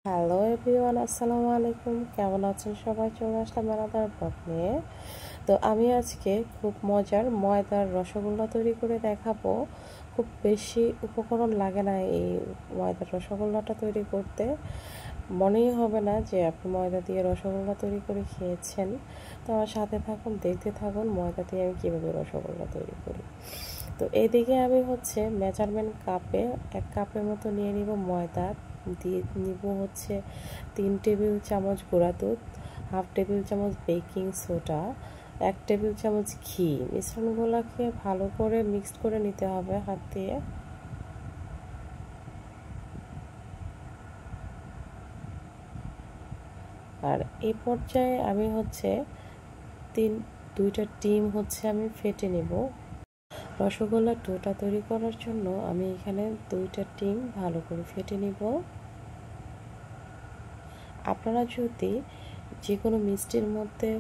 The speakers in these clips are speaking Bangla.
হ্যালো এভরিওয়ান, আসসালামু আলাইকুম। কেমন আছেন সবাই? চলে আসলাম আলাদা ব্লগ নিয়ে। তো আমি আজকে খুব মজার ময়দার রসগোল্লা তৈরি করে দেখাবো। খুব বেশি উপকরণ লাগে না এই ময়দার রসগোল্লাটা তৈরি করতে। মনেই হবে না যে আপনি ময়দা দিয়ে রসগোল্লা তৈরি করে খেয়েছেন। তো আমার সাথে থাকুন, দেখতে থাকুন ময়দা দিয়ে আমি কীভাবে রসগোল্লা তৈরি করি। তো এদিকে আমি মেজারমেন্ট কাপে 1 কাপের মতো নিয়ে নিব ময়দা, দিয়ে নিব 3 টেবিল চামচ গুঁড়া দুধ, 1/2 টেবিল চামচ বেকিং সোডা, 1 টেবিল চামচ ঘি। মিশ্রণগুলোকে ভালো করে মিক্সড করে নিতে হবে হাত দিয়ে। আর এই পর্যায়ে আমি দুইটা ডিম আমি ফেটে নেব। রসগোল্লার ডোটা তৈরি করার জন্য আমি এখানে 2টা ডিম ভালো করে ফেটে নিব। আপনারা যদি যে কোনো মিষ্টির মধ্যে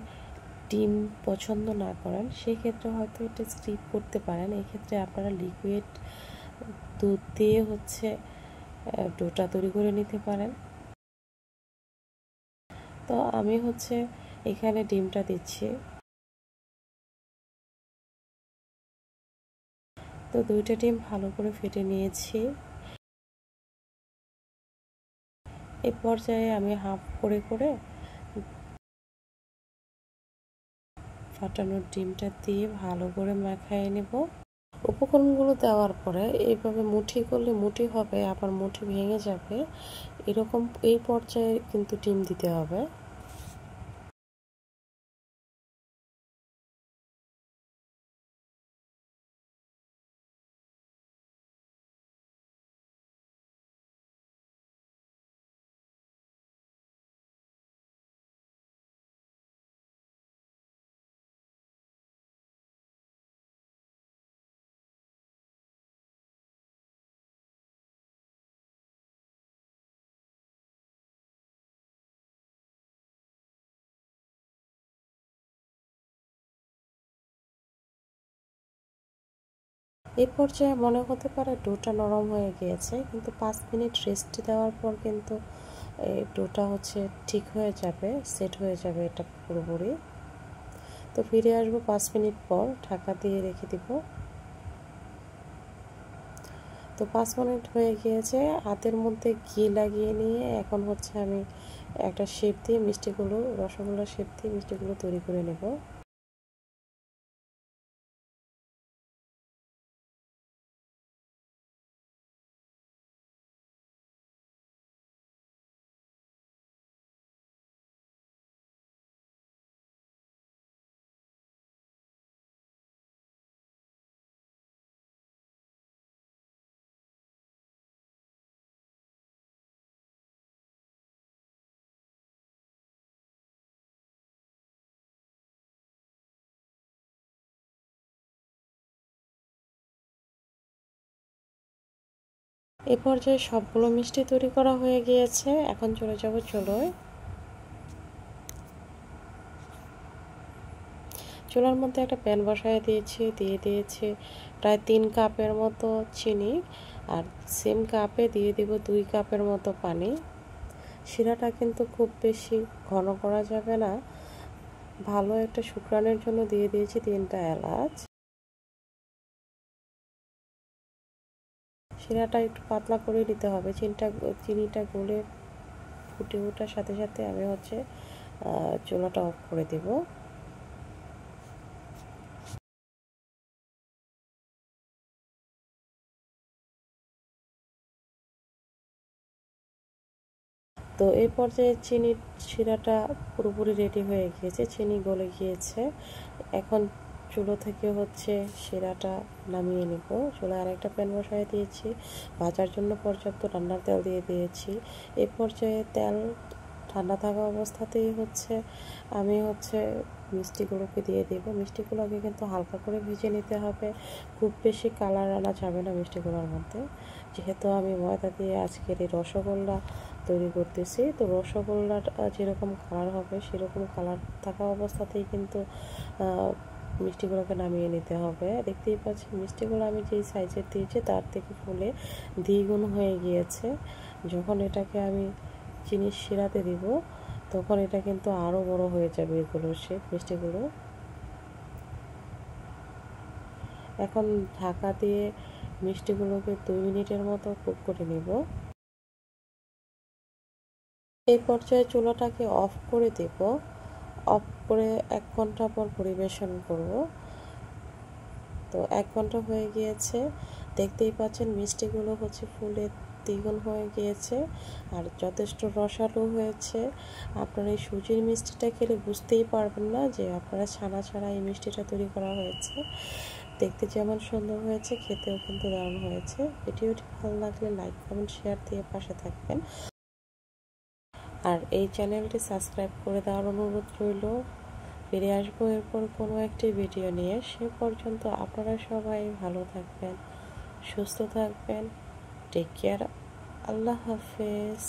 ডিম পছন্দ না করেন সেক্ষেত্রে হয়তো এটা স্কিপ করতে পারেন। এক্ষেত্রে আপনারা লিকুইড দুধ দিয়ে ডোটা তৈরি করে নিতে পারেন। তো আমি এখানে ডিমটা দিচ্ছি। তো 2টা ডিম ভালো করে ফেটে নিয়েছি। এই পর্যায়ে আমি হাফ করে ফাটানো ডিমটা দিয়ে ভালো করে মাখিয়ে নেব। উপকরণগুলো দেওয়ার পরে এইভাবে মুঠি করলে মুঠি হবে, আবার মুঠি ভেঙে যাবে, এরকম এই পর্যায়ে কিন্তু ডিম দিতে হবে। এই পর্যায়ে মনে হতে পারে ডোটা নরম হয়ে গিয়েছে, কিন্তু 5 মিনিট রেস্ট দেওয়ার পর কিন্তু এই ডোটা ঠিক হয়ে যাবে, সেট হয়ে যাবে এটা পুরোপুরি। তো ফিরে আসবো 5 মিনিট পর, ঢাকা দিয়ে রেখে দিব। তো 5 মিনিট হয়ে গিয়েছে, হাতের মধ্যে ঘি লাগিয়ে নিয়ে এখন আমি একটা শেপ দিয়ে রসগোল্লার শেপ দিয়ে মিষ্টিগুলো তৈরি করে নেব। এ পর্যায়ে সবগুলো মিষ্টি তৈরি করা হয়ে গিয়েছে। এখন চলে যাব চুলোয়। চুলার মধ্যে একটা প্যান বসায় দিয়ে দিয়েছি প্রায় 3 কাপের মতো চিনি, আর সেম কাপে দিয়ে দিব 2 কাপের মতো পানি। শিরাটা কিন্তু খুব বেশি ঘন করা যাবে না, ভালো একটা শুকরানের জন্য দিয়ে দিয়েছি 3টা এলাচ। শিরাটা একটু পাতলা করে নিতে হবে। চিনিটা গলে ফুটে ওঠার সাথে সাথে আমি চুলাটা অফ করে দেব। তো এই পর্যায়ে শিরাটা পুরোপুরি রেডি হয়ে গিয়েছে, চিনি গলে গিয়েছে। এখন চুলো থেকে শিরাটা নামিয়ে নিব। চুলায় আরেকটা প্যান বসায় দিয়েছি, ভাজার জন্য পর্যাপ্ত রান্নার তেল দিয়ে দিয়েছি। এই পর্যায়ে তেল ঠান্ডা থাকা অবস্থাতেই আমি মিষ্টিগুলোকে দিয়ে দেব। মিষ্টিগুলোকে কিন্তু হালকা করে ভেজে নিতে হবে, খুব বেশি কালার আনা যাবে না মিষ্টিগুলোর মধ্যে, যেহেতু আমি ময়দা দিয়ে আজকের এই রসগোল্লা তৈরি করতেছি। তো রসগোল্লাটা যেরকম কালার হবে সেরকম কালার থাকা অবস্থাতেই কিন্তু মিষ্টিগুলোকে নামিয়ে নিতে হবে। দেখতেই পাচ্ছেন মিষ্টিগুলো আমি যেই সাইজের দিয়েছি তার থেকে ফুলে দ্বিগুণ হয়ে গিয়েছে। যখন এটাকে আমি চিনির শিরাতে দিব, তখন এটা কিন্তু আরও বড় হয়ে যাবে এগুলো মিষ্টিগুলো। এখন ঢাকা দিয়ে মিষ্টিগুলোকে 2 মিনিটের মতো কুক করে নেব। এই পর্যায়ে চুলাটাকে অফ করে দেব। অফ করে 1 ঘন্টা পর পরিবেশন করব। তো 1 ঘন্টা হয়ে গিয়েছে, দেখতেই পাচ্ছেন মিষ্টিগুলো হচ্ছে ফুলে দ্বিগুণ হয়ে গিয়েছে আর যথেষ্ট রসালো হয়েছে। আপনারা এই সুজির মিষ্টিটা খেলে বুঝতেই পারবেন না যে আপনারা ছানা ছাড়া এই মিষ্টিটা তৈরি করা হয়েছে। দেখতে যেমন সুন্দর হয়েছে, খেতেও কিন্তু দারুণ হয়েছে। ভিডিওটি ভালো লাগলে লাইক, কমেন্ট, শেয়ার দিয়ে পাশে থাকবেন। আর এই চ্যানেলটি সাবস্ক্রাইব করে দেওয়ার অনুরোধ রইল। ফিরে আসবো এরপর কোনো একটি ভিডিও নিয়ে। সে পর্যন্ত আপনারা সবাই ভালো থাকবেন, সুস্থ থাকবেন। Take care. আল্লাহ হাফেজ।